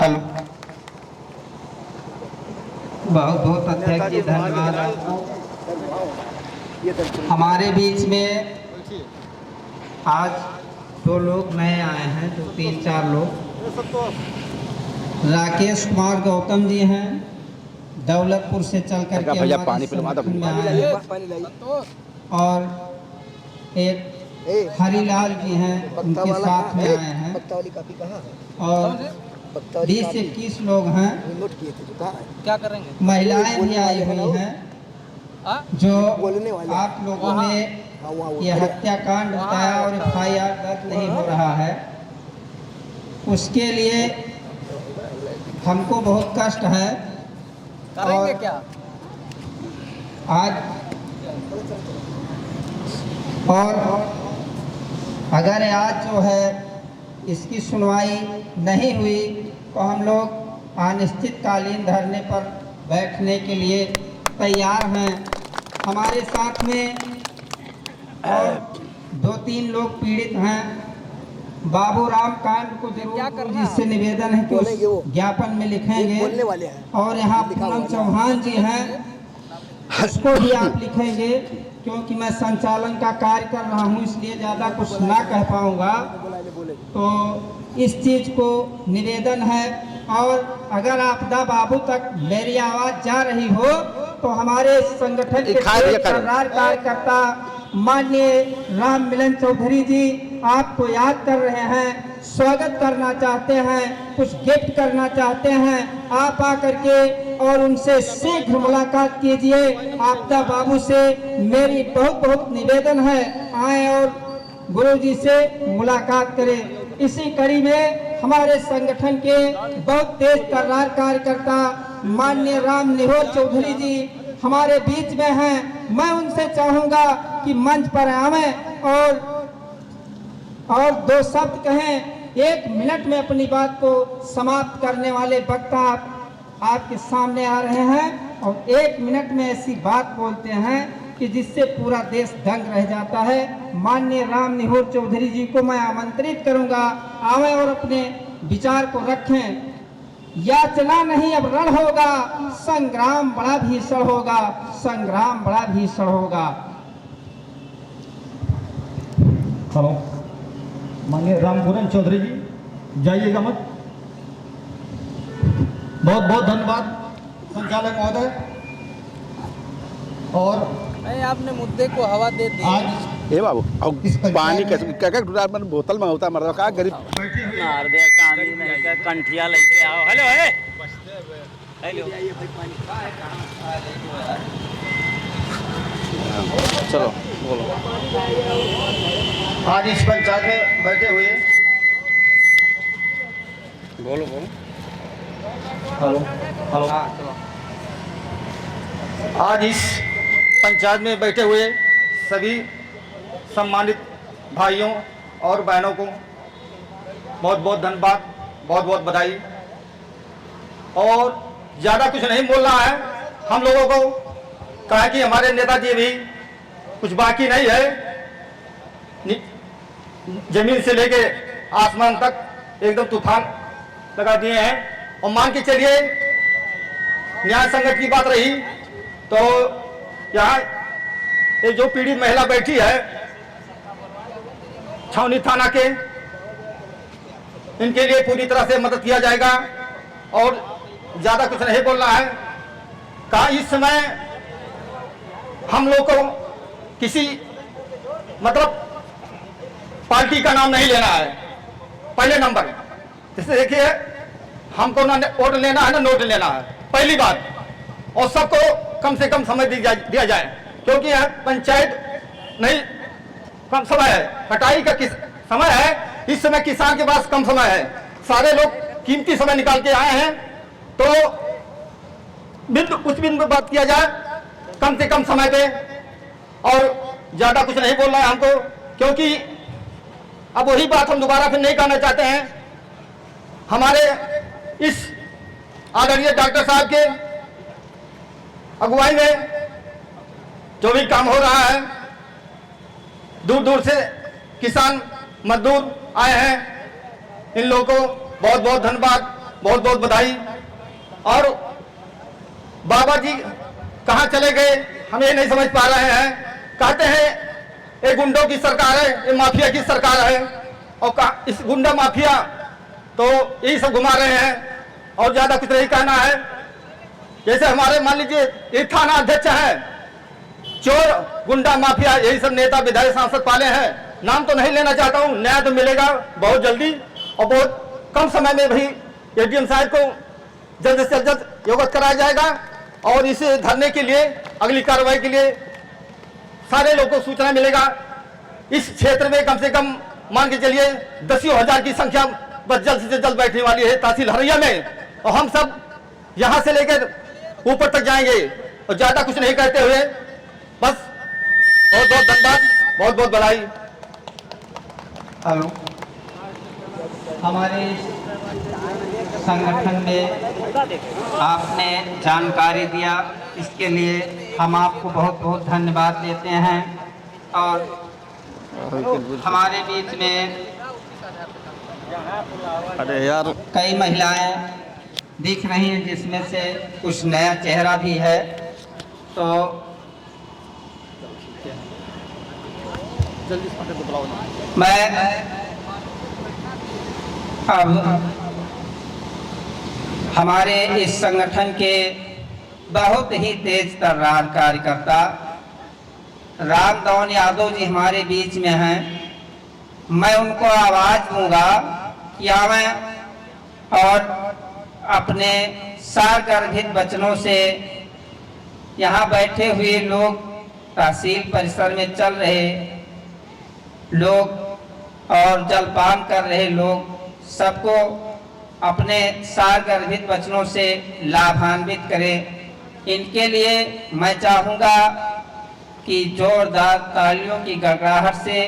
Hello, बहुत बहुत अध्यक्ष जी धन्यवाद आपको। हमारे बीच में आज दो लोग नए आए हैं, तो 3-4 लोग। राकेश कुमार गौतम जी हैं, दौलतपुर से चल करके हमारे संगठन में आए हैं। और एक हरिलाल जी हैं, उनके साथ में आए हैं। और 20-21 लोग हैं। क्या करेंगे? महिलाएं भी आई हुई हैं, जो आप लोगों ने ये हत्याकांड बताया और FIR दर्ज नहीं हो रहा है, उसके लिए हमको बहुत कष्ट है। करेंगे क्या आज और अगर आज जो है इसकी सुनवाई नहीं हुई तो हम लोग अनिश्चितकालीन धरने पर बैठने के लिए तैयार हैं। हमारे साथ में और 2-3 लोग पीड़ित हैं। बाबूराम कांड को जरूर जिससे निवेदन है कि उस ज्ञापन में लिखेंगे। और यहाँ पूनम चौहान जी हैं, उसको भी आप लिखेंगे, क्योंकि मैं संचालन का कार्य कर रहा हूँ, इसलिए ज़्यादा कुछ ना कह पाऊँगा। तो इस चीज़ को निवेदन है। और अगर आपदा बाबू तक मेरी आवाज़ जा रही हो तो हमारे संगठन के कर्मचारी कार्यकर्ता माननीय राम मिलन चौधरी जी आपको याद कर रहे हैं, स्वागत करना चाहते हैं, कुछ गिफ्ट करना चाहते हैं। आप आकर के और उनसे शीघ्र मुलाकात कीजिए। आपदा बाबू से मेरी बहुत बहुत निवेदन है, आए और गुरु जी से मुलाकात करें। इसी कड़ी में हमारे संगठन के बहुत तेज तर्रार कार्यकर्ता माननीय राम निहोर चौधरी जी हमारे बीच में हैं। मैं उनसे चाहूंगा कि मंच पर आवें और 2 शब्द कहें। 1 मिनट में अपनी बात को समाप्त करने वाले वक्ता आपके सामने आ रहे हैं और 1 मिनट में ऐसी बात बोलते हैं कि जिससे पूरा देश दंग रह जाता है। माननीय राम निहोर चौधरी जी को मैं आमंत्रित करूंगा, आवें और अपने विचार को रखें। याचना नहीं अब रण होगा, संग्राम बड़ा भीषण होगा, संग्राम बड़ा भीषण होगा। हेलो, माननीय रामपुरन चौधरी जी जाइएगा मत। बहुत बहुत धन्यवाद संचालक महोदय। और आपने मुद्दे को हवा दे दी। आज ए बाबू पानी क्या बोतल में होता मर्द का गरीब मार दे कांदी नहीं का कंठिया लेके आओ। हेलो हेलो चलो बोलो। आज इस पंचायत में बैठे हुए बोलो बोलो। हेलो हेलो, आज इस पंचायत में बैठे हुए सभी सम्मानित भाइयों और बहनों को बहुत बहुत धन्यवाद, बहुत बहुत बधाई। और ज़्यादा कुछ नहीं बोलना है। हम लोगों को कहा कि हमारे नेताजी भी कुछ बाकी नहीं है, जमीन से लेके आसमान तक एकदम तूफान लगा दिए हैं। और मान के चलिए न्याय संगत की बात रही तो यहाँ ये जो पीड़ित महिला बैठी है छावनी थाना के, इनके लिए पूरी तरह से मदद किया जाएगा। और ज़्यादा कुछ नहीं बोलना है। कहा इस समय हम लोग को किसी मतलब पार्टी का नाम नहीं लेना है। पहले नंबर जैसे देखिए, हमको ना वोट लेना है ना नोट लेना है, पहली बात। और सबको कम से कम समय दिया जाए, क्योंकि यह पंचायत नहीं कम समय है, कटाई का समय है। इस समय किसान के पास कम समय है, सारे लोग कीमती समय निकाल के आए हैं। तो कुछ बिंदु बात किया जाए कम से कम समय पे। और ज्यादा कुछ नहीं बोलना है हमको, क्योंकि अब वही बात हम दोबारा फिर नहीं कहना चाहते हैं। हमारे इस आदरणीय डॉक्टर साहब के अगुवाई में जो भी काम हो रहा है, दूर दूर से किसान मजदूर आए हैं, इन लोगों को बहुत बहुत धन्यवाद। बहुत बहुत बधाई। और बाबा जी कहाँ चले गए हम ये नहीं समझ पा रहे हैं। कहते हैं ये गुंडों की सरकार है, ये माफिया की सरकार है, और इस गुंडा माफिया तो यही सब घुमा रहे हैं और ज्यादा कुछ नहीं कहना है। जैसे हमारे मान लीजिए ये थाना अध्यक्ष है, चोर गुंडा माफिया यही सब नेता विधायक सांसद पाले हैं। नाम तो नहीं लेना चाहता हूँ, न्याय तो मिलेगा बहुत जल्दी और बहुत कम समय में भी एडीएम साहब को जल्द से जल्द अवगत कराया जाएगा और इस धरने के लिए अगली कार्रवाई के लिए सारे लोगों को सूचना मिलेगा। इस क्षेत्र में कम से कम मान के चलिए 10,000 की संख्या बस जल्द से जल्द बैठने वाली है तहसील हरैया में, और हम सब यहाँ से लेकर ऊपर तक जाएंगे और ज्यादा कुछ नहीं कहते हुए बस बहुत बहुत धन्यवाद, बहुत बहुत बधाई। हेलो, हमारे संगठन में आपने जानकारी दिया, इसके लिए हम आपको बहुत बहुत धन्यवाद देते हैं। और हमारे बीच में अरे यार कई महिलाएं दिख रही हैं, जिसमें से कुछ नया चेहरा भी है। तो मैं अब हमारे इस संगठन के बहुत ही तेज तर्रार कार्यकर्ता रामदौन यादव जी हमारे बीच में हैं। मैं उनको आवाज दूंगा कि आवें और अपने सागर्भित वचनों से यहाँ बैठे हुए लोग, तहसील परिसर में चल रहे लोग और जलपान कर रहे लोग, सबको अपने सागर्भित वचनों से लाभान्वित करें। इनके लिए मैं चाहूँगा कि जोरदार तालियों की गड़गड़ाहट से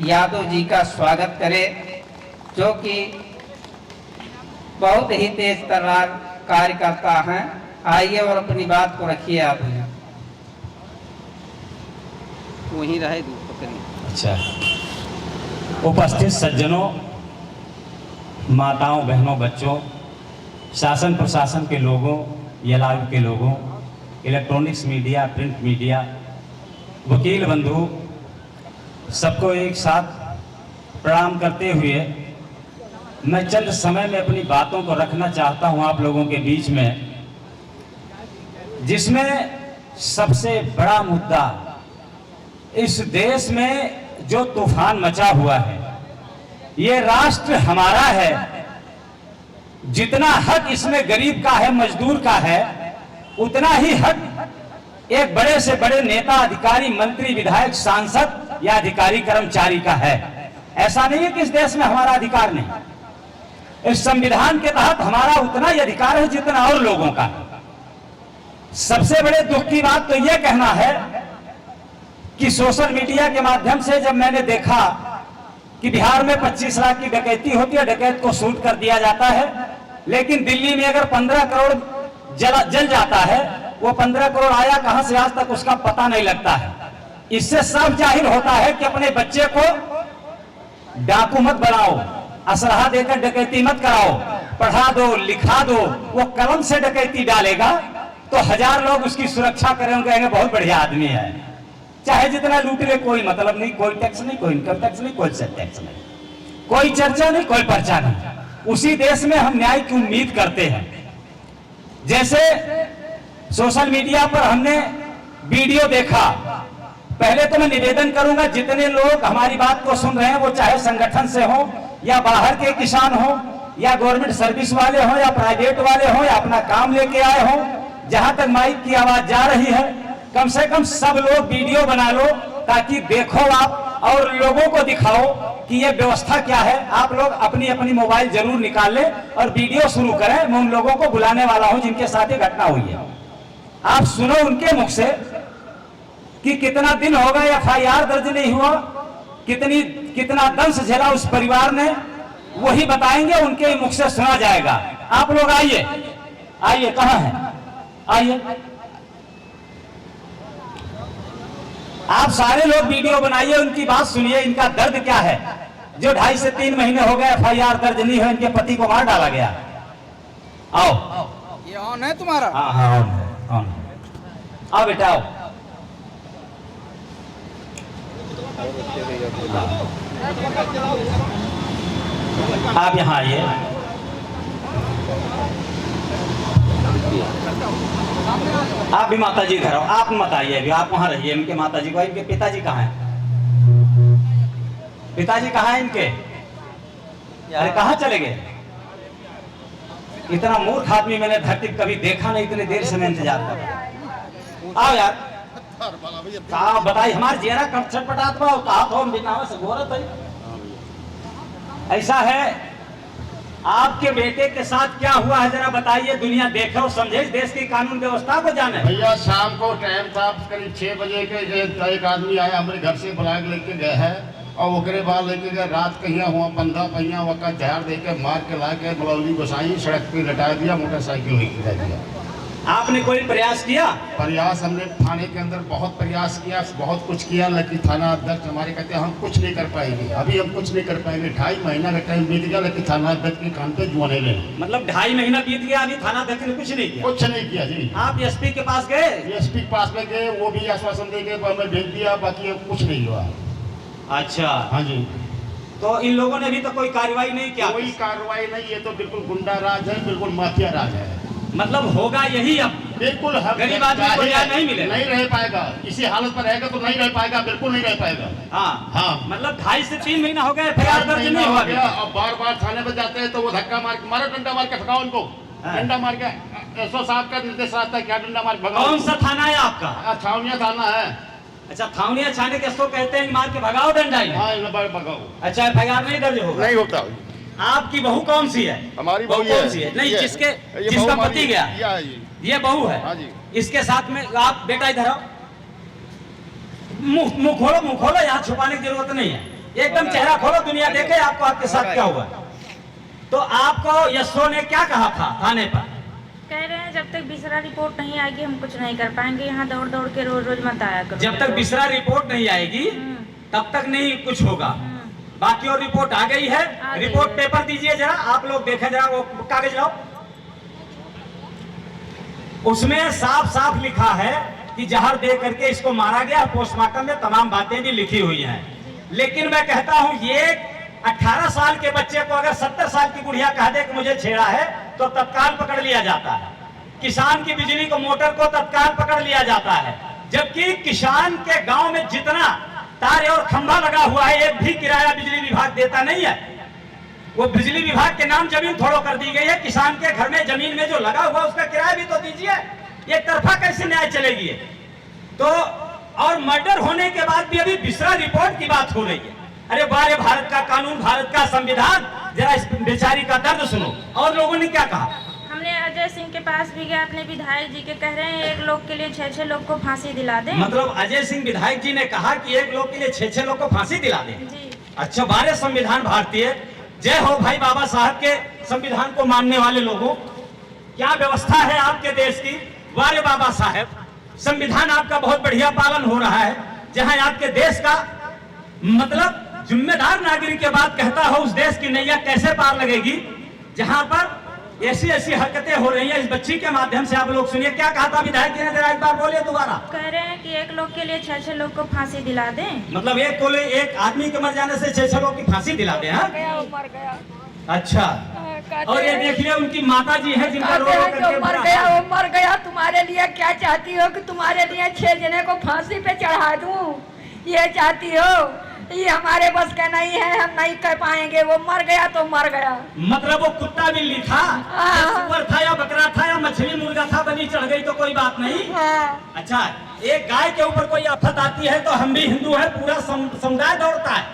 यादव जी का स्वागत करें, जो कि बहुत ही तेज तर्रार कार्यकर्ता हैं। आइए और अपनी बात को रखिए। आप वहीं रहे अच्छा, उपस्थित सज्जनों, माताओं, बहनों, बच्चों, शासन प्रशासन के लोगों, एलायु के लोगों, इलेक्ट्रॉनिक्स मीडिया, प्रिंट मीडिया, वकील बंधु, सबको एक साथ प्रणाम करते हुए मैं चंद समय में अपनी बातों को रखना चाहता हूं आप लोगों के बीच में, जिसमें सबसे बड़ा मुद्दा इस देश में जो तूफान मचा हुआ है। ये राष्ट्र हमारा है, जितना हक इसमें गरीब का है, मजदूर का है, उतना ही हक एक बड़े से बड़े नेता, अधिकारी, मंत्री, विधायक, सांसद या अधिकारी कर्मचारी का है। ऐसा नहीं है कि इस देश में हमारा अधिकार नहीं। इस संविधान के तहत हमारा उतना ही अधिकार है जितना और लोगों का। सबसे बड़े दुख की बात तो यह कहना है कि सोशल मीडिया के माध्यम से जब मैंने देखा कि बिहार में 25 लाख की डकैती होती है, डकैत को शूट कर दिया जाता है, लेकिन दिल्ली में अगर 15 करोड़ जल जाता है, वो 15 करोड़ आया कहां से आज तक उसका पता नहीं लगता है। इससे सब जाहिर होता है कि अपने बच्चे को डाकू मत बनाओ, असलहा देकर डकैती मत कराओ, पढ़ा दो, लिखा दो। वो कलम से डकैती डालेगा तो 1000 लोग उसकी सुरक्षा करेंगे, कहेंगे बहुत बढ़िया आदमी है। चाहे जितना लूट ले, कोई मतलब नहीं, कोई टैक्स नहीं, कोई इनकम टैक्स नहीं, कोई सेल टैक्स नहीं, कोई चर्चा नहीं, कोई पर्चा नहीं। उसी देश में हम न्याय की उम्मीद करते हैं। जैसे सोशल मीडिया पर हमने वीडियो देखा, पहले तो मैं निवेदन करूंगा जितने लोग हमारी बात को सुन रहे हैं, वो चाहे संगठन से हो या बाहर के किसान हो या गवर्नमेंट सर्विस वाले हो या प्राइवेट वाले हो या अपना काम लेके आए हो, जहां तक माइक की आवाज जा रही है, कम से कम सब लोग वीडियो बना लो ताकि देखो आप और लोगों को दिखाओ कि ये व्यवस्था क्या है। आप लोग अपनी अपनी मोबाइल जरूर निकाल लें और वीडियो शुरू करें। मैं उन लोगों को बुलाने वाला हूं जिनके साथ ये घटना हुई है। आप सुनो उनके मुख से कि कितना दिन हो गए FIR दर्ज नहीं हुआ, कितना दंश झेला उस परिवार ने, वही बताएंगे, उनके मुख से सुना जाएगा। आप लोग आइए, आइए, कहां है, आइए। आप सारे लोग वीडियो बनाइए, उनकी बात सुनिए, इनका दर्द क्या है। जो 2.5 से 3 महीने हो गए FIR दर्ज नहीं हुए, इनके पति को मार डाला गया। आओ। ये ऑन है तुम्हारा? हाँ हाँ ऑन है, ऑन है। आओ बेटा आओ। आप यहाँ आइए। आप भी माता जी घर आओ। आप मत आइए अभी, आप वहाँ रहिए। इनके माता जी को, इनके पिताजी कहाँ हैं? पिताजी कहाँ हैं इनके? अरे कहाँ चले गए? इतना मूर्ख आदमी मैंने धरती कभी देखा नहीं, इतने देर से मैं इंतजार कर रहा। आओ यार, कहा बताइए। हमारे चेहरा कब छटपटात बा, कहा तो हम बिना से गोरत है। ऐसा है, आपके बेटे के साथ क्या हुआ है जरा बताइए, दुनिया देखे और समझे, देश की कानून व्यवस्था को जाने। भैया शाम को टाइम था करीब 6 बजे के, एक आदमी आया हमारे घर से बुला के लेके गए है और ओकरे बाद लेके गए रात कहिया हुआ 15 पहिया वका जहर दे के मार के ला के मलौली गोसाई सड़क पे लटा दिया, मोटरसाइकिल लेके दिया। आपने कोई प्रयास किया? प्रयास हमने थाने के अंदर बहुत प्रयास किया, बहुत कुछ किया, लेकिन थाना अध्यक्ष हमारे कहते हैं हम कुछ नहीं कर पाएंगे, अभी हम कुछ नहीं कर पाएंगे। 2.5 महीना का टाइम बीत गया, लेकिन थाना अध्यक्ष के कान पे जुआ नहीं ले। मतलब 2.5 महीना बीत गया, अभी थाना अध्यक्ष ने कुछ नहीं किया? कुछ नहीं किया जी। आप एसपी के पास गए? एसपी के पास में गए, वो भी आश्वासन दे के हमें भेज दिया, बाकी अब कुछ नहीं हुआ। अच्छा हाँ जी। तो इन लोगों ने भी तो कोई कार्रवाई नहीं किया? कोई कार्रवाई नहीं, ये तो बिल्कुल गुंडा राज है, बिल्कुल माफिया राज है। मतलब होगा यही अब? बिल्कुल गरीब आदमी को न्याय नहीं मिलेगा? नहीं रह पाएगा, इसी हालत पर रहेगा तो नहीं रह पाएगा, बिल्कुल नहीं रह पाएगा। हाँ हाँ, मतलब 2.5 से 3 महीना हो गया, एफआईआर दर्ज नहीं हुआ गया। अब बार बार थाने पर जाते हैं तो वो धक्का मार के मारो, डंडा मार के भगाओ उनको, डंडा मार के। एसओ साहब का निर्देश आता है क्या, डंडा मार के भगाओ। कौन सा थाना है आपका? छावनिया थाना है। अच्छा, थावनिया थाने के इसको कहते हैं मार के भगाओ डंडा ही। हाँ, भगाओ। अच्छा, एफआईआर नहीं दर्ज होगा? नहीं होता। आपकी बहू कौन सी है? हमारी बहू बहू कौन सी है? नहीं, ये जिसके ये जिसका बहू पति गया, ये बहू है। हाँ जी। इसके साथ में आप बेटा इधर आओ, मुंह खोलो, मुंह खोलो, यहाँ छुपाने की जरूरत नहीं है, एकदम चेहरा खोलो, दुनिया देखे आपको आपके साथ क्या हुआ। तो आपको यशो ने क्या कहा था थाने पर? कह रहे हैं जब तक बिसरा रिपोर्ट नहीं आएगी हम कुछ नहीं कर पाएंगे, यहाँ दौड़ दौड़ के रोज रोज मत आया करो। जब तक बिसरा रिपोर्ट नहीं आएगी तब तक नहीं कुछ होगा। बाकी और रिपोर्ट आ गई है, रिपोर्ट पेपर दीजिए जरा, आप लोग देखें जरा, वो कागज लाओ। उसमें साफ साफ लिखा है कि जहर दे करके इसको मारा गया, पोस्टमार्टम में तमाम बातें भी लिखी हुई हैं। लेकिन मैं कहता हूं ये 18 साल के बच्चे को अगर 70 साल की बुढ़िया कह दे कि मुझे छेड़ा है तो तत्काल पकड़ लिया जाता है। किसान की बिजली को मोटर को तत्काल पकड़ लिया जाता है, जबकि किसान के गांव में जितना तार और खंभा लगा हुआ है एक भी किराया बिजली विभाग देता नहीं है। वो बिजली विभाग के नाम जमीन थोड़ो कर दी गई है, किसान के घर में जमीन में जो लगा हुआ उसका किराया भी तो दीजिए। एक तरफा कैसे न्याय चलेगी? तो और मर्डर होने के बाद भी अभी बिसरा रिपोर्ट की बात हो रही है। अरे बारे, भारत का कानून, भारत का संविधान, जरा इस बेचारी का दर्द सुनो। और लोगों ने क्या कहा? हमने अजय सिंह के पास भी गया, अपने विधायक जी के कह रहे हैं एक लोग के लिए 6-6 लोग को फांसी दिला दें। मतलब अजय सिंह विधायक जी ने कहा कि एक लोग के लिए 6-6 लोग को फांसी दिला दें जी। अच्छा, बारे संविधान भारतीय, जय हो भाई बाबा साहब के संविधान को मानने वाले लोगों। क्या व्यवस्था है आपके देश की, वारे बाबा साहब, संविधान आपका बहुत बढ़िया पालन हो रहा है। जहां आपके देश का मतलब जिम्मेदार नागरिक के बात कहता हो, उस देश की नैया कैसे पार लगेगी जहां पर ऐसी ऐसी हरकतें हो रही हैं। इस बच्ची के माध्यम से आप लोग सुनिए क्या कहा था विधायक जी ने, जरा एक बार बोलिए दोबारा। कह रहे हैं कि एक लोग के लिए 6-6 लोग को फांसी दिला दें। मतलब एक आदमी के मर जाने से 6-6 लोग की फांसी दिला दें? हाँ, मर गया। अच्छा, और ये देखिए उनकी माता जी है जिनका रो रो करके मर गया, वो मर गया। तुम्हारे लिए क्या चाहती हो कि तुम्हारे लिए 6 जने को फांसी पे चढ़ा दूं? ये चाहती हो? ये हमारे बस का नहीं है, हम नहीं कर पाएंगे। वो मर गया तो मर गया। मतलब वो कुत्ता बिल्ली था, या सुअर था, या बकरा था, या मछली मुर्गा था, बलि चढ़ गई तो कोई बात नहीं। अच्छा, एक गाय के ऊपर कोई आफत आती है तो हम भी हिंदू है, पूरा समुदाय दौड़ता है,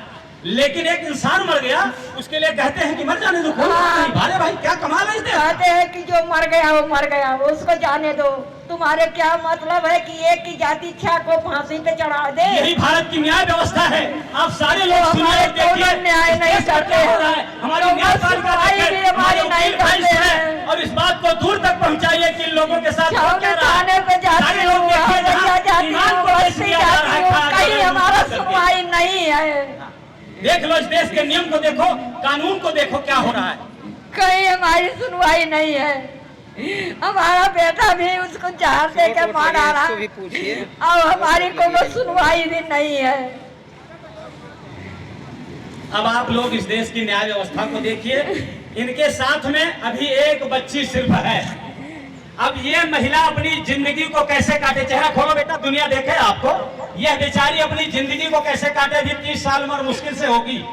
लेकिन एक इंसान मर गया उसके लिए कहते हैं कि मर जाने दो, कोई बात नहीं। भाले भाई क्या कमाल है? कहते हैं कि जो मर गया वो मर गया, उसको जाने दो। तुम्हारे क्या मतलब है कि एक की जाति इच्छा को फांसी पे चढ़ा दे? यही भारत की न्याय व्यवस्था है। आप सारे लोग हमारे दोनों न्याय नहीं करते हैं, हमारी न्यायपालिका हमारी नहीं करते हैं। और इस बात को दूर तक पहुंचाइए कि इन लोगों के साथ थाने पे जाती हूँ, कहीं हमारा सुनवाई नहीं है। देख लो इस देश के नियम को देखो, कानून को देखो क्या हो रहा है। कहीं हमारी सुनवाई नहीं है। हमारा बेटा भी उसको जहर दे के मार डाला भी पूछिए। और हमारी कोई सुनवाई भी नहीं है। अब आप लोग इस देश की न्याय व्यवस्था को देखिए, इनके साथ में अभी एक बच्ची सिर्फ है। अब ये महिला अपनी जिंदगी को कैसे काटे, चेहरा खोलो बेटा, दुनिया देखे आपको। यह बेचारी अपनी जिंदगी को कैसे काटे, अभी 30 साल उम्र मुश्किल से होगी।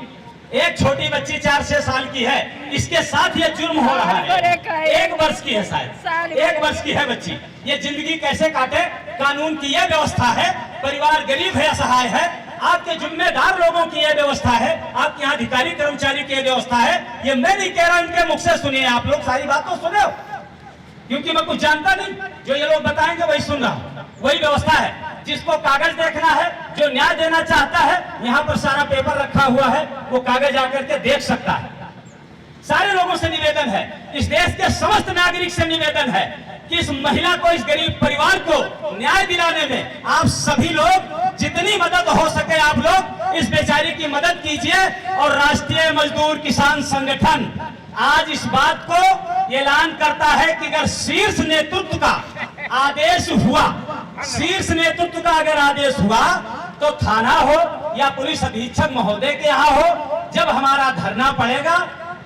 एक छोटी बच्ची 4-6 साल की है, इसके साथ ये जुर्म हो रहा है। 1 वर्ष की है शायद, 1 वर्ष की है बच्ची। ये जिंदगी कैसे काटे, कानून की यह व्यवस्था है। परिवार गरीब है, असहाय है, आपके जिम्मेदार लोगों की यह व्यवस्था है, आपके यहाँ अधिकारी कर्मचारी की यह व्यवस्था है। ये मैं नहीं कह रहा, इनके मुख से सुनिए आप लोग, सारी बात तो सुने, क्योंकि मैं कुछ जानता नहीं, जो ये लोग बताएंगे वही सुन रहा हूं। वही व्यवस्था है। जिसको कागज देखना है, जो न्याय देना चाहता है, यहाँ पर सारा पेपर रखा हुआ है, वो कागज आकर के देख सकता है। सारे लोगों से निवेदन है, इस देश के समस्त नागरिक से निवेदन है कि इस महिला को, इस गरीब परिवार को न्याय दिलाने में आप सभी लोग जितनी मदद हो सके आप लोग इस बेचारी की मदद कीजिए। और राष्ट्रीय मजदूर किसान संगठन आज इस बात को ऐलान करता है कि अगर शीर्ष नेतृत्व का आदेश हुआ, शीर्ष नेतृत्व का अगर आदेश हुआ, तो थाना हो या पुलिस अधीक्षक महोदय के यहाँ हो, जब हमारा धरना पड़ेगा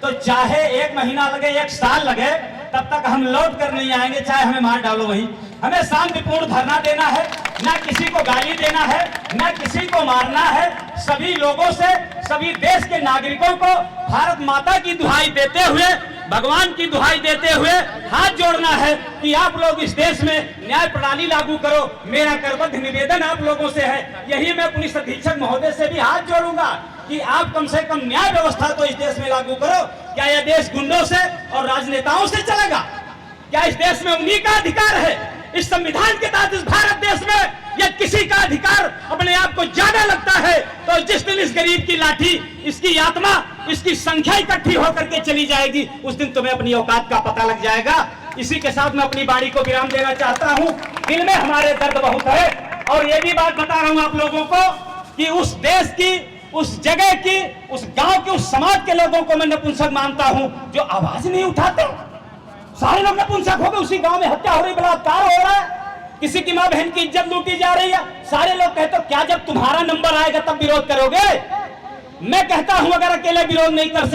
तो चाहे 1 महीना लगे, 1 साल लगे, तब तक हम लौट कर नहीं आएंगे, चाहे हमें मार डालो वहीं। हमें शांतिपूर्ण धरना देना है, ना किसी को गाली देना है, ना किसी को मारना है। सभी लोगों से, सभी देश के नागरिकों को भारत माता की दुहाई देते हुए, भगवान की दुहाई देते हुए हाथ जोड़ना है कि आप लोग इस देश में न्याय प्रणाली लागू करो। मेरा करबद्ध निवेदन आप लोगों से है। यही मैं पुलिस अधीक्षक महोदय से भी हाथ जोड़ूंगा कि आप कम से कम न्याय व्यवस्था तो इस देश में लागू करो। क्या यह देश गुंडों से और राजनेताओं से चलेगा? क्या इस देश में उन्हीं का अधिकार है? इस संविधान के तहत इस भारत देश में या किसी का अधिकार अपने आप को ज्यादा लगता है, तो जिस दिन इस गरीब की लाठी, इसकी आत्मा, इसकी संख्या इकट्ठी होकर के चली जाएगी, उस दिन तुम्हें अपनी औकात का पता लग जाएगा। इसी के साथ मैं अपनी बाड़ी को विराम देना चाहता हूं। दिल में हमारे दर्द बहुत है, और ये भी बात बता रहा हूं आप लोगों को कि उस देश की, उस जगह की, उस गांव के, उस समाज के लोगों को मैं नपुंसक मानता हूं जो आवाज नहीं उठाते। सारे लोग नपुंसक हो गए। उसी गांव में हत्या हो रही, बलात्कार हो रहा है, किसी की मां बहन की इज्जत लूटी जा रही है। सारे लोग कहते हो क्या जब तुम्हारा नंबर आएगा तब विरोध करोगे? मैं कहता हूं अगर अकेले विरोध नहीं कर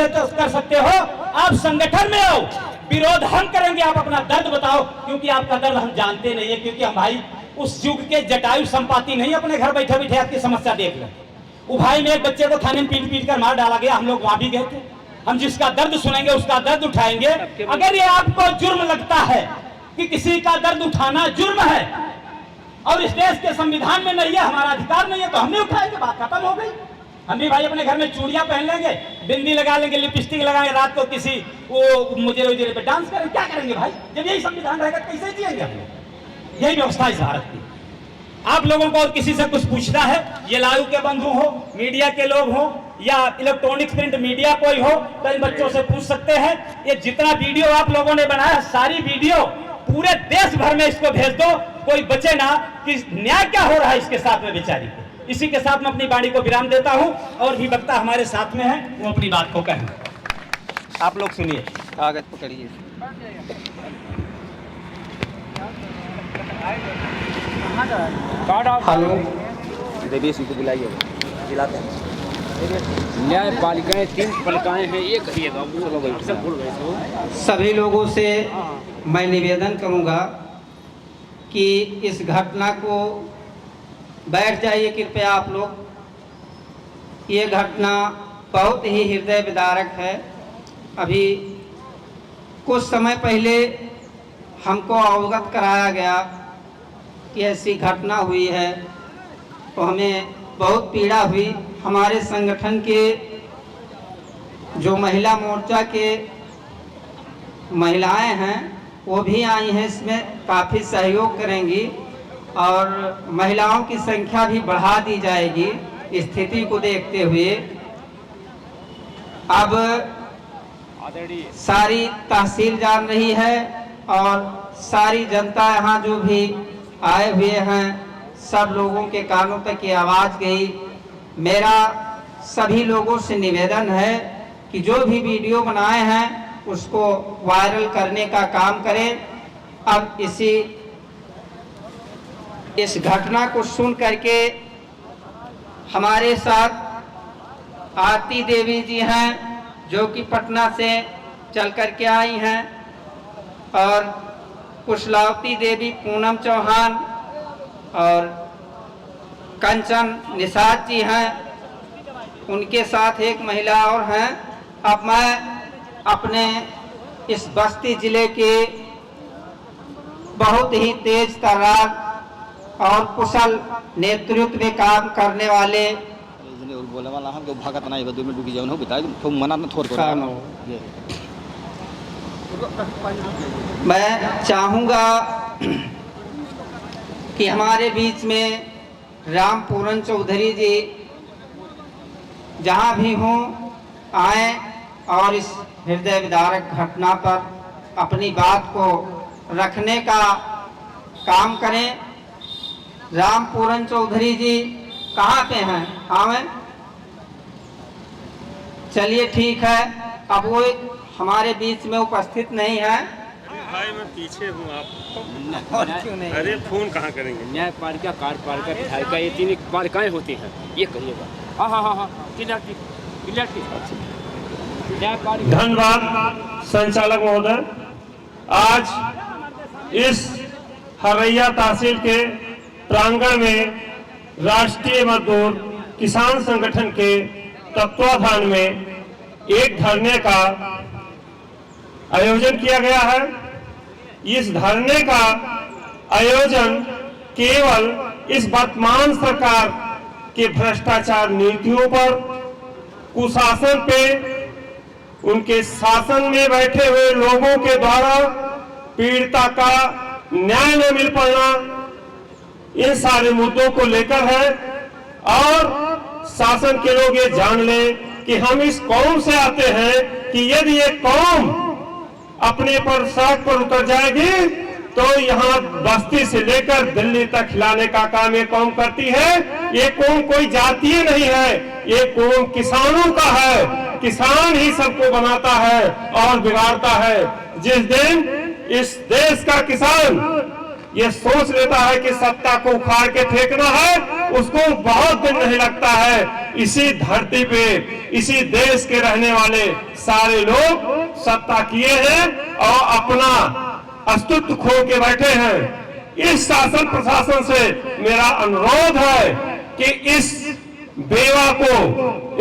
सकते हो, आप संगठन में आओ, विरोध हम करेंगे। आप अपना दर्द बताओ, क्योंकि आपका दर्द हम जानते नहीं है, क्योंकि हम भाई उस युग के जटायु संपाति नहीं, अपने घर बैठे बैठे आपकी समस्या देख लें। वो भाई में एक बच्चे को थाने में पीट कर मार डाला गया, हम लोग वहां भी गए थे। हम जिसका दर्द सुनेंगे उसका दर्द उठाएंगे। अगर ये आपको जुर्म लगता है कि किसी का दर्द उठाना जुर्म है और इस देश के संविधान में नहीं है, हमारा अधिकार नहीं है, तो हम नहीं उठाएंगे, बात खत्म हो गई। हम भी भाई अपने घर में चूड़ियां पहन लेंगे, बिंदी लगा लेंगे, लिपस्टिक लगाएंगे, रात को किसी वो मुजरे पे डांस करेंगे, क्या करेंगे भाई? जब यही संविधान रहेगा कैसे जिएंगे हम लोग? यही व्यवस्था इस भारत की। आप लोगों को और किसी से कुछ पूछना है, ये लालू के बंधु हो, मीडिया के लोग हो या इलेक्ट्रॉनिक प्रिंट मीडिया कोई हो, तो इन बच्चों से पूछ सकते हैं। ये जितना वीडियो आप लोगों ने बनाया, सारी वीडियो पूरे देश भर में इसको भेज दो, कोई बचे ना कि न्याय क्या हो रहा है इसके साथ में बेचारी को। इसी के साथ मैं अपनी वाणी को विराम देता हूं, और भी वक्ता हमारे साथ में है, वो अपनी बात को कहें। आप लोग सुनिए। कागज पकड़िए। हेलो, देवी सिंह को बुलाइए, दिलाते हैं। न्यायपालिकाएं 3 पालिकाएं हैं, एक करिएगा। सभी लोगों से मैं निवेदन करूंगा कि इस घटना को, बैठ जाइए कृपया आप लोग। ये घटना बहुत ही हृदय विदारक है। अभी कुछ समय पहले हमको अवगत कराया गया कि ऐसी घटना हुई है, तो हमें बहुत पीड़ा हुई। हमारे संगठन के जो महिला मोर्चा के महिलाएं हैं वो भी आई हैं, इसमें काफ़ी सहयोग करेंगी और महिलाओं की संख्या भी बढ़ा दी जाएगी स्थिति को देखते हुए। अब सारी तहसील जान रही है और सारी जनता यहाँ जो भी आए हुए हैं, सब लोगों के कानों तक ये आवाज़ गई। मेरा सभी लोगों से निवेदन है कि जो भी वीडियो बनाए हैं उसको वायरल करने का काम करें अब इस घटना को सुन करके हमारे साथ आरती देवी जी हैं, जो कि पटना से चल करके आई हैं, और कुशलावती देवी, पूनम चौहान और कंचन निषाद जी हैं, उनके साथ एक महिला और हैं। अब मैं अपने इस बस्ती जिले के बहुत ही तेज तर्रार और कुशल नेतृत्व में काम करने वाले बोले वाला हम भागत नहीं 2 मिनट रुकी जाओ बताए तो मना न थोड़ मैं चाहूँगा कि हमारे बीच में रामपूरन चौधरी जी जहाँ भी हों आए और इस हृदय विदारक घटना पर अपनी बात को रखने का काम करें। रामपूरन चौधरी जी कहाँ पे हैं? आए? चलिए ठीक है, अब वो हमारे बीच में उपस्थित नहीं है। भाई मैं पीछे हूँ आप और क्यों नहीं? अरे फोन कहाँ करेंगे? न्यायपालिका, कार्यपालिका, विधायिका, ये 3 पालिकाएं होती हैं, ये कहिएगा। हाँ क्लियर न्यायपालिका। धन्यवाद संचालक महोदय। आज इस हरैया तहसील के प्रांगण में राष्ट्रीय मजदूर किसान संगठन के तत्वाधान में एक धरने का आयोजन किया गया है। इस धरने का आयोजन केवल इस वर्तमान सरकार के भ्रष्टाचार नीतियों पर, कुशासन पे, उनके शासन में बैठे हुए लोगों के द्वारा पीड़िता का न्याय न मिल पाना, इन सारे मुद्दों को लेकर है। और शासन के लोग ये जान लें कि हम इस कौम से आते हैं कि यदि ये कौम अपने पर सड़क पर उतर जाएगी तो यहाँ बस्ती से लेकर दिल्ली तक खिलाने का काम ये कौम करती है। ये कौम कोई जातीय नहीं है, ये कौम किसानों का है। किसान ही सबको बनाता है और बिगाड़ता है। जिस दिन इस देश का किसान ये सोच लेता है कि सत्ता को उखाड़ के फेंकना है, उसको बहुत दिन नहीं लगता है। इसी धरती पे, इसी देश के रहने वाले सारे लोग सत्ता किए हैं और अपना अस्तित्व खो के बैठे हैं। इस शासन प्रशासन से मेरा अनुरोध है कि इस बेवा को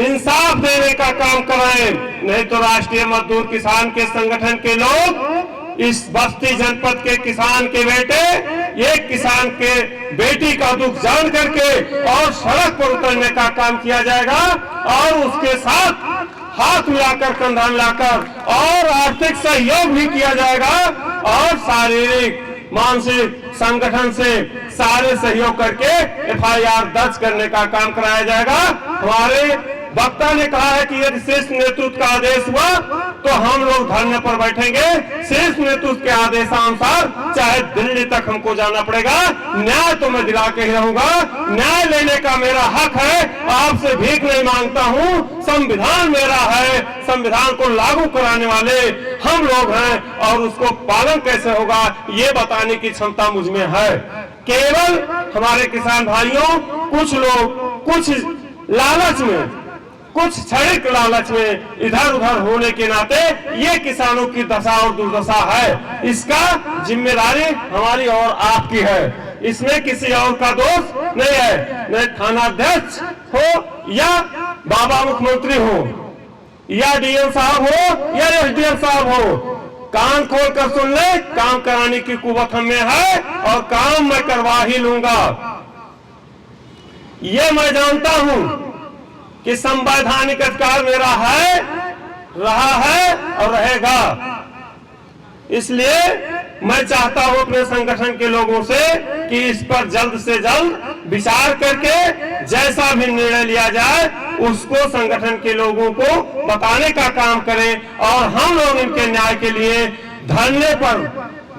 इंसाफ देने का काम कराएं, नहीं तो राष्ट्रीय मजदूर किसान के संगठन के लोग इस बस्ती जनपद के किसान के बेटे, एक किसान के बेटी का दुख जान करके और सड़क पर उतरने का काम किया जाएगा और उसके साथ हाथ मिलाकर, कंधा मिलाकर और आर्थिक सहयोग भी किया जाएगा और शारीरिक, मानसिक संगठन से सारे सहयोग करके FIR दर्ज करने का काम कराया जाएगा। हमारे वक्ता ने कहा है कि यदि शीर्ष नेतृत्व का आदेश हुआ तो हम लोग धरने पर बैठेंगे। शीर्ष नेतृत्व के आदेशानुसार चाहे दिल्ली तक हमको जाना पड़ेगा, न्याय तो मैं दिला के ही रहूंगा। न्याय लेने का मेरा हक है, आपसे भीख नहीं मांगता हूँ। संविधान मेरा है, संविधान को लागू कराने वाले हम लोग हैं और उसको पालन कैसे होगा ये बताने की क्षमता मुझ में है। केवल हमारे किसान भाइयों, कुछ लोग कुछ लालच में, कुछ क्षणिक लालच में इधर उधर होने के नाते ये किसानों की दशा और दुर्दशा है। इसका जिम्मेदारी हमारी और आपकी है। इसमें किसी और का दोष नहीं है। न थानाध्यक्ष हो या बाबा मुख्यमंत्री हो या DM साहब हो या SDM साहब हो, कान खोल कर सुन ले, काम कराने की कुवत हमें है और काम मैं करवा ही लूंगा। ये मैं जानता हूं कि संवैधानिक अधिकार मेरा है, रहा है और रहेगा। इसलिए मैं चाहता हूं अपने संगठन के लोगों से कि इस पर जल्द से जल्द विचार करके जैसा भी निर्णय लिया जाए उसको संगठन के लोगों को बताने का काम करें और हम लोग इनके न्याय के लिए धरने पर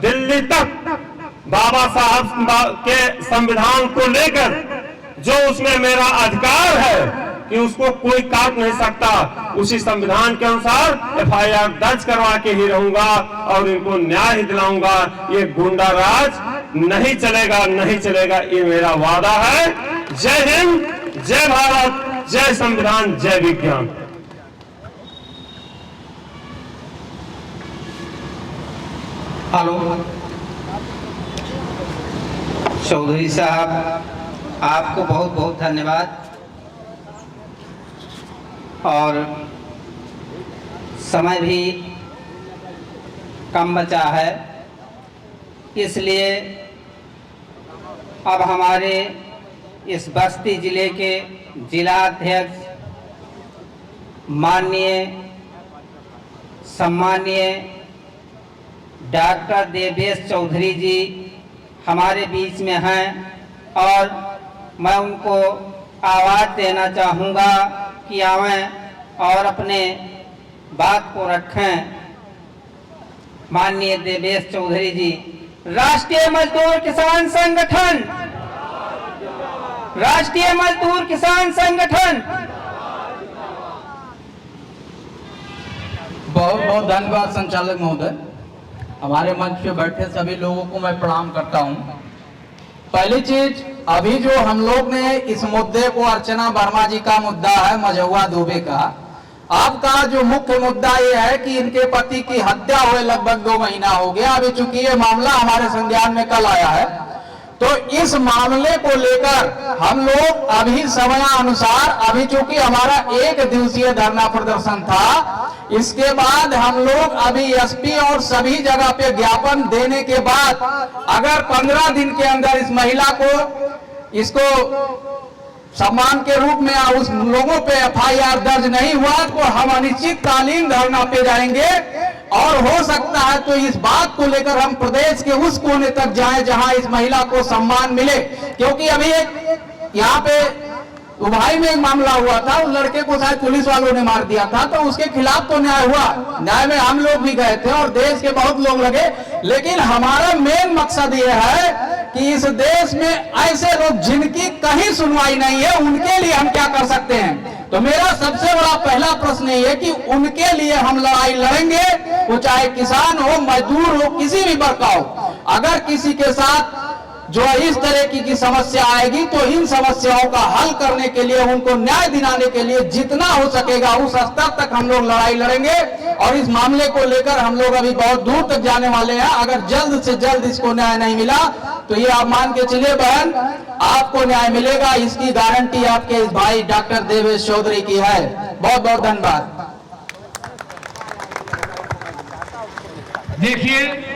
दिल्ली तक बाबा साहब के संविधान को लेकर जो उसमें मेरा अधिकार है कि उसको कोई काट नहीं सकता, उसी संविधान के अनुसार FIR दर्ज करवा के ही रहूंगा और इनको न्याय ही दिलाऊंगा। ये गुंडा राज नहीं चलेगा, नहीं चलेगा, ये मेरा वादा है। जय हिंद, जय भारत, जय संविधान, जय विज्ञान। हेलो चौधरी साहब, आपको बहुत बहुत धन्यवाद। और समय भी कम बचा है, इसलिए अब हमारे इस बस्ती जिले के जिलाध्यक्ष माननीय सम्मानीय डॉक्टर देवेश चौधरी जी हमारे बीच में हैं और मैं उनको आवाज़ देना चाहूँगा कि आवें और अपने बात को रखें। माननीय देवेश चौधरी जी, राष्ट्रीय मजदूर किसान संगठन, राष्ट्रीय मजदूर किसान संगठन। बहुत बहुत धन्यवाद संचालक महोदय। हमारे मंच पे बैठे सभी लोगों को मैं प्रणाम करता हूं। पहली चीज, अभी जो हम लोग ने इस मुद्दे को, अर्चना वर्मा जी का मुद्दा है मझौआ दुबे का, आपका जो मुख्य मुद्दा ये है कि इनके पति की हत्या हुए लगभग 2 महीना हो गया। अभी चूंकि ये मामला हमारे संज्ञान में कल आया है, तो इस मामले को लेकर हम लोग अभी समयानुसार, अभी चूंकि हमारा 1 दिवसीय धरना प्रदर्शन था, इसके बाद हम लोग अभी SP और सभी जगह पे ज्ञापन देने के बाद अगर 15 दिन के अंदर इस महिला को, इसको सम्मान के रूप में उस लोगों पे FIR दर्ज नहीं हुआ तो हम अनिश्चितकालीन धरना पे जाएंगे। और हो सकता है तो इस बात को लेकर हम प्रदेश के उस कोने तक जाएं जहां इस महिला को सम्मान मिले, क्योंकि अभी एक यहाँ पे उभाई में एक मामला हुआ था, उस लड़के को शायद पुलिस वालों ने मार दिया था, तो उसके खिलाफ तो न्याय हुआ, न्याय में हम लोग भी गए थे और देश के बहुत लोग लगे। लेकिन हमारा मेन मकसद ये है कि इस देश में ऐसे लोग जिनकी कहीं सुनवाई नहीं है, उनके लिए हम क्या कर सकते हैं। तो मेरा सबसे बड़ा पहला प्रश्न ये है कि उनके लिए हम लड़ाई लड़ेंगे, वो चाहे किसान हो, मजदूर हो, किसी भी वर्ग का हो। अगर किसी के साथ जो इस तरह की समस्या आएगी तो इन समस्याओं का हल करने के लिए, उनको न्याय दिलाने के लिए जितना हो सकेगा उस स्तर तक हम लोग लड़ाई लड़ेंगे। और इस मामले को लेकर हम लोग अभी बहुत दूर तक जाने वाले हैं। अगर जल्द से जल्द इसको न्याय नहीं मिला तो ये आप मान के चलिए बहन, आपको न्याय मिलेगा, इसकी गारंटी आपके इस भाई डॉक्टर देवेश चौधरी की है। बहुत बहुत धन्यवाद। देखिए